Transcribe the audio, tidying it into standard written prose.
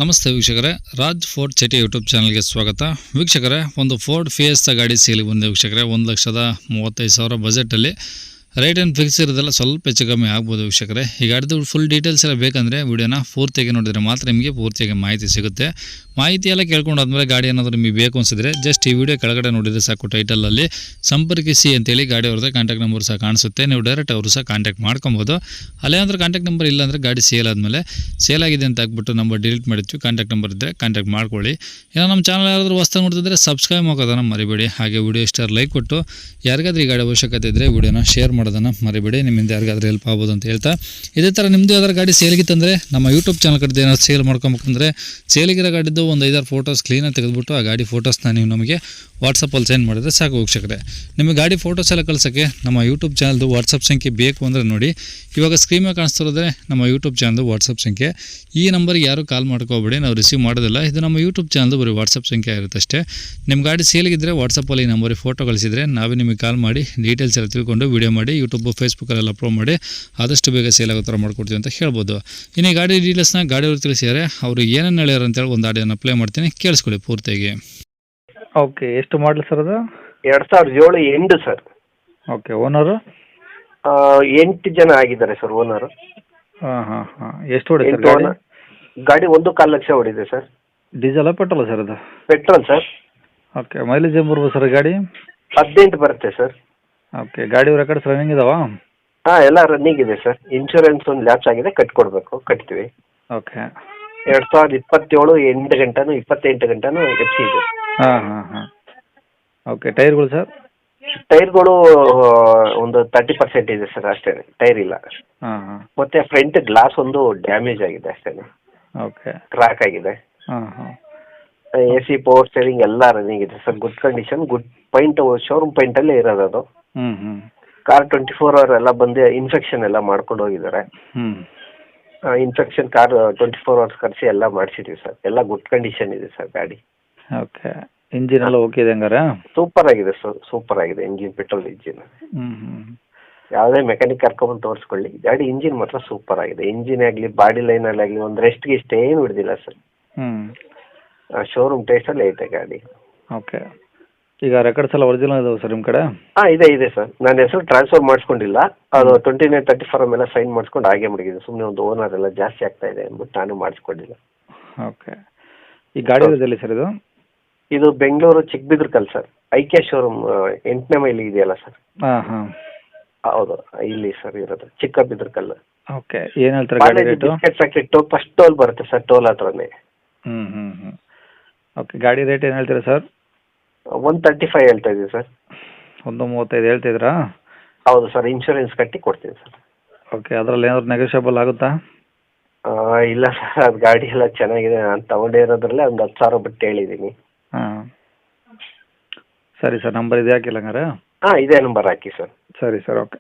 ನಮಸ್ತೆ ವೀಕ್ಷಕರೇ, Raj Ford city YouTube ಚಾನಲ್ಗೆ ಸ್ವಾಗತ. ವೀಕ್ಷಕರೇ, ಒಂದು ಫೋರ್ಡ್ ಫಿಯೆಸ್ಟಾ ಗಾಡಿ ಸೇಲಿಗೆ ಬಂದೆ ವೀಕ್ಷಕರೇ. 1,35,000 ಬಜೆಟಲ್ಲಿ ರೇಟ್ ಏನು ಫಿಕ್ಸ್ ಇರೋದಲ್ಲ, ಸ್ವಲ್ಪ ಹೆಚ್ಚು ಕಮ್ಮಿ ಆಗ್ಬೋದು ವೀಕ್ಷಕರೇ. ಈ ಗಾಡಿದು ಫುಲ್ ಡೀಟೇಲ್ಸ್ ಎಲ್ಲ ಬೇಕಂದರೆ ವಿಡಿಯೋನ ಪೂರ್ತಿಯಾಗಿ ನೋಡಿದರೆ ಮಾತ್ರ ನಿಮಗೆ ಪೂರ್ತಿಯಾಗಿ ಮಾಹಿತಿ ಸಿಗುತ್ತೆ. ಮಾಹಿತಿ ಎಲ್ಲ ಕೇಳ್ಕೊಂಡಾದ್ಮೇಲೆ ಗಾಡಿ ಏನಾದರೂ ನಿಮಗೆ ಬೇಕು ಅನಿಸಿದ್ರೆ ಜಸ್ಟ್ ಈ ವಿಡಿಯೋ ಕೆಳಗಡೆ ನೋಡಿದರೆ ಸಾಕು, ಟೈಟಲಲ್ಲಿ ಸಂಪರ್ಕಿಸಿ ಅಂತೇಳಿ ಗಾಡಿ ಅವ್ರದ್ದು ಕಾಂಟ್ಯಾಕ್ಟ್ ನಂಬರ್ ಸಹ ಕಾಣಿಸುತ್ತೆ. ನೀವು ಡೈರೆಕ್ಟ್ ಅವರು ಸಹ ಕಾಂಟ್ಯಾಕ್ಟ್ ಮಾಡ್ಕೊಬೋದು. ಅಲ್ಲೇನಾದ್ರೂ ಕಾಂಟ್ಯಾಕ್ಟ್ ನಂಬರ್ ಇಲ್ಲ ಅಂದರೆ ಗಾಡಿ ಸೇಲ್ ಆದಮೇಲೆ ಸೇಲ್ ಆಗಿದೆ ಅಂತ ಹಾಕ್ಬಿಟ್ಟು ನಂಬರ್ ಡಿಲೀಟ್ ಮಾಡಿರ್ತೀವಿ. ಕಾಂಟ್ಯಾಕ್ಟ್ ನಂಬರ್ ಇದ್ದರೆ ಕಾಂಟ್ಯಾಕ್ಟ್ ಮಾಡ್ಕೊಳ್ಳಿ. ಏನೋ ನಮ್ಮ ಚಾನಲ್ ಯಾರಾದರೂ ಹೊಸ್ದಾಗಿ ನೋಡ್ತಿದ್ರೆ ಸಬ್ಸ್ಕ್ರೈಬ್ ಮಾಡೋದನ್ನು ಮರಿಬೇಡಿ. ಹಾಗೆ ವಿಡಿಯೋ ಇಷ್ಟ ಲೈಕ್ ಕೊಟ್ಟು ಯಾರಿಗಾದ್ರೂ ಈ ಗಾಡಿ ಅವಶ್ಯಕತೆ ಇದ್ದರೆ ವಿಡಿಯೋನ ಶೇರ್ ಮಾಡೋದನ್ನು ಮರಿಬೇಡಿ. ನಿಮ್ಮಿಂದ ಯಾರಿಗಾದ್ರೂ ಹೆಲ್ಪ್ ಆಗ್ಬೋದು ಅಂತ ಹೇಳ್ತಾ, ಇದೇ ಥರ ನಿಮ್ಮದು ಯಾವ್ದಾರು ಗಾಡಿ ಸೇಲಿಗಿತ್ತಂದರೆ ನಮ್ಮ ಯೂಟ್ಯೂಬ್ ಚಾನಲ್ ಕಡೆ ಏನಾದ್ರು ಸೇಲ್ ಮಾಡ್ಕೊಬೇಕಂದ್ರೆ ಸೇಲಿಗಿರೋ ಗಾಡಿದ್ದು ಒಂದು 5-6 ಫೋಟೋಸ್ ಕ್ಲೀನಾಗಿ ತೆಗೆದುಬಿಟ್ಟು ಆ ಗಾಡಿ ಫೋಟೋಸ್ನ ನೀವು ನಮಗೆ ವಾಟ್ಸಪ್ಪಲ್ಲಿ ಸೆಂಡ್ ಮಾಡಿದ್ರೆ ಸಾಕು ವೀಕ್ಷಕರೇ. ನಿಮಗೆ ಗಾಡಿ ಫೋಟೋಸ್ ಎಲ್ಲ ಕಳ್ಸೋಕ್ಕೆ ನಮ್ಮ ಯೂಟ್ಯೂಬ್ ಚಾನಲ್ದು ವಾಟ್ಸಪ್ ಸಂಖ್ಯೆ ಬೇಕು ಅಂದರೆ ನೋಡಿ, ಇವಾಗ ಸ್ಕ್ರೀನ್ ಮೇಲೆ ಕಾಣಿಸ್ತಿರೋದ್ರೆ ನಮ್ಮ ಯೂಟ್ಯೂಬ್ ಚಾನಲ್ದು ವಾಟ್ಸಪ್ ಸಂಖ್ಯೆ. ಈ ನಂಬರ್ಗೆ ಯಾರು ಕಾಲ್ ಮಾಡ್ಕೋಬೇಡಿ, ನಾವು ರಿಸೀವ್ ಮಾಡೋದಿಲ್ಲ. ಇದು ನಮ್ಮ ಯೂಟ್ಯೂಬ್ ಚಾನಲ್ದು ಬರೀ ವಾಟ್ಸಪ್ ಸಂಖ್ಯೆ ಇರುತ್ತೆ ಅಷ್ಟೇ. ನಿಮ್ಮ ಗಾಡಿ ಸೇಲಿಗಿದ್ದರೆ ವಾಟ್ಸಪ್ಪಲ್ಲಿ ಈ ನಂಬರಿಗೆ ಫೋಟೋ ಕಳಿಸಿದರೆ ನಾವೇ ನಿಮಗೆ ಕಾಲ್ ಮಾಡಿ ಡೀಟೇಲ್ಸ್ ಎಲ್ಲ ತಿಳ್ಕೊಂಡು ವೀಡಿಯೋ ಮಾಡಿ ಯೂಟ್ಯೂಬ್ ಫೇಸ್ಬುಕ್ಕಲ್ಲೆಲ್ಲ ಅಪ್ಲೋಡ್ ಮಾಡಿ ಆದಷ್ಟು ಬೇಗ ಸೇಲ್ ಆಗೋ ಥರ ಮಾಡ್ಕೊಡ್ತೀವಿ ಅಂತ ಹೇಳ್ಬೋದು. ಇನ್ನು ಈ ಗಾಡಿ ಡೀಟೇಲ್ಸ್ನ ಗಾಡಿಯವರು ತಿಳಿಸಿದ್ದಾರೆ. ಅವರು ಏನೇನು ಹೇಳ್ಯಾರ ಅಂತೇಳಿ ಒಂದು ಆಡಿಯೋನ ಪ್ಲೇ ಮಾಡ್ತೀನಿ, ಕೇಳಿಸ್ಕೊಳ್ಳಿ ಪೂರ್ತಿಯಾಗಿ. ಓಕೆ, ಎಷ್ಟು ಮಾಡಲಿ ಸರ್ ಅದು? 2007 ಎಂಡ್ ಸರ್. Okay, owner? 8 ಜನ ಆಗಿದ್ದಾರೆ ಸರ್ ಓನರು. ಹಾಂ. ಎಷ್ಟು ಹೊಡಿದೆ ಸರ್ ಗಾಡಿ? ಗಾಡಿ 1.25 ಲಕ್ಷ ಹೊಡಿದೆ ಸರ್. ಡೀಸೆಲ್ ಪೆಟ್ರೋಲ್ ಸರ್ ಅದು? Petrol sir. ಓಕೆ, ಮೈಲೇಜ್ ಏನು ಬರ್ಬೋದು ಸರ್ ಗಾಡಿ? 18 ಬರುತ್ತೆ ಸರ್. ಓಕೆ, ಗಾಡಿ ರೆಕಾರ್ಡ್ಸ್ ರನ್ನಿಂಗ್ ಇದಾವ? ಹಾಂ, ಎಲ್ಲ ರನ್ನಿಂಗ್ ಇದೆ ಸರ್. ಇನ್ಶೂರೆನ್ಸ್ ಒಂದು ಲ್ಯಾಪ್ಸ್ ಆಗಿದೆ, ಕಟ್ಕೊಡ್ಬೇಕು, ಕಟ್ತೀವಿ. ಓಕೆ. 2027 ಎಂಡ್ ಗಂಟನೂ 28 ಗಂಟನೂ FC ಇದೆ. ಹಾಂ. ಓಕೆ, ಟೈರ್ಗಳು ಸರ್? ಟೈರ್ಗಳು ಒಂದು 30% ಇದೆ ಸರ್, ಅಷ್ಟೇ. ಟೈರ್ ಇಲ್ಲ. ಹಾಂ. ಮತ್ತೆ ಫ್ರಂಟ್ ಗ್ಲಾಸ್ ಒಂದು ಡ್ಯಾಮೇಜ್ ಆಗಿದೆ ಅಷ್ಟೇ. ಓಕೆ. ಕ್ರಾಕ್ ಆಗಿದೆ. ಹಾಂ. AC ಪವರ್ ಸ್ಟೇರಿಂಗ್ ಎಲ್ಲ ರನ್ನಿಂಗ್ ಇದೆ sir. Good condition, good paint, showroom ಪೈಂಟಲ್ಲೇ ಇರೋದು ಅದು. ಕಾರ್ 24 ಅವರ್ ಎಲ್ಲ ಬಂದು ಇನ್ಫೆಕ್ಷನ್ ಎಲ್ಲ ಮಾಡ್ಕೊಂಡು ಹೋಗಿದ್ದಾರೆ. ಇನ್ಫೆಕ್ಷನ್ ಕಾರ್ 24 ಅವರ್ಸ್ ಕರೆಸಿ ಎಲ್ಲ ಮಾಡಿಸಿದ್ದೀವಿ ಸರ್. ಎಲ್ಲ ಗುಡ್ ಕಂಡೀಷನ್ ಇದೆ ಸರ್ ಗಾಡಿ. ಓಕೆ, ಇಂಜಿನ್ ಎಲ್ಲ ಓಕೆ ಇದೆ ಹಂಗಾರೆ? ಸೂಪರ್ ಆಗಿದೆ ಸರ್, ಸೂಪರ್ ಆಗಿದೆ ಇಂಜಿನ್, ಪೆಟ್ರೋಲ್ ಇಂಜಿನ್. ಯಾವುದೇ ಮೆಕ್ಯಾನಿಕ್ ಕರ್ಕೊಂಡ್ಬಂದು ತೋರಿಸ್ಕೊಳ್ಳಿ, ಗಾಡಿ ಇಂಜಿನ್ ಮಾತ್ರ ಸೂಪರ್ ಆಗಿದೆ. ಇಂಜಿನ್ ಆಗಲಿ, ಬಾಡಿ ಲೈನಲ್ಲಿ ಆಗಲಿ ಒಂದು ರೆಸ್ಟ್ಗೆ ಇಷ್ಟೇ ಏನು ಹಿಡಿದಿಲ್ಲ ಸರ್. ಶೋರೂಮ್ ಟೇಸ್ಟಲ್ಲಿ ಐತೆ ಗಾಡಿ. ಓಕೆ, ಈಗ ರೆಕಾರ್ಡ್ಸ್ ಎಲ್ಲ ಒರಿಜಿನಲ್ ಇದಾವೆ ಸರ್ ನಿಮ್ಮ ಕಡೆ? ಹಾಂ, ಇದೆ ಸರ್. ನನ್ನ ಹೆಸರು ಟ್ರಾನ್ಸ್ಫರ್ ಮಾಡಿಸ್ಕೊಂಡಿಲ್ಲ. ಅದು 2934 ಎಲ್ಲ ಸೈನ್ ಮಾಡಿಸ್ಕೊಂಡು ಹಾಗೆ ಮಡಗಿದೆ. ಸುಮ್ಮನೆ ಒಂದು ಓನರ್ ಎಲ್ಲ ಜಾಸ್ತಿ ಆಗ್ತಾ ಇದೆ ಅಂದ್ಬಿಟ್ಟು ನಾನು ಮಾಡಿಸ್ಕೊಂಡಿಲ್ಲ. ಓಕೆ, ಈ ಗಾಡಿ ಇರೋದೆಲ್ಲಿ ಸರ್ ಇದು? ಇದು ಬೆಂಗಳೂರು ಚಿಕ್ಕಬಿದ್ರಕಲ್ ಸರ್. ಐಕೆ ಶೋರೂಮ್ 8ನೇ ಮೈಲಿ ಇದೆಯಲ್ಲ ಸರ್? ಹಾಂ. ಹೌದು, ಇಲ್ಲಿ ಸರ್ ಇರೋದು ಚಿಕ್ಕಬಿದ್ರಕಲ್. ಓಕೆ, ಏನು ಹೇಳ್ತಾರೆ ಗಾಡಿ rate? Biscuit factory first toll ಬರುತ್ತೆ ಸರ್, ಟೋಲ್ ಹತ್ರನೇ. ಓಕೆ, ಗಾಡಿ ರೇಟ್ ಏನು ಹೇಳ್ತೀರಾ ಸರ್? 135 ಹೇಳ್ತಾ ಇದ್ದೀವಿ ಸರ್. 135 ಹೇಳ್ತಿದ್ರಾ? ಹೌದು ಸರ್, ಇನ್ಶೂರೆನ್ಸ್ ಕಟ್ಟಿ ಕೊಡ್ತೀನಿ ಸರ್. ಓಕೆ, ಅದರಲ್ಲಿ ಏನಾದ್ರು ನೆಗೋಷಿಯಬಲ್ ಆಗುತ್ತಾ? ಇಲ್ಲ ಸರ್, ಅದು ಗಾಡಿ ಎಲ್ಲ ಚೆನ್ನಾಗಿದೆ. ನಾನು ತಗೊಂಡಿರೋದ್ರಲ್ಲೇ ಒಂದು 10,000 ಬಿಟ್ಟು ಹೇಳಿದ್ದೀನಿ. ಹಾಂ, ಸರಿ ಸರ್. ನಂಬರ್ ಇದೆ ಹಾಕಿಲ್ಲ ಹಂಗಾರೆ? ಹಾಂ, ಇದೇ ನಂಬರ್ ಹಾಕಿ ಸರ್. ಸರಿ ಸರ್, ಓಕೆ.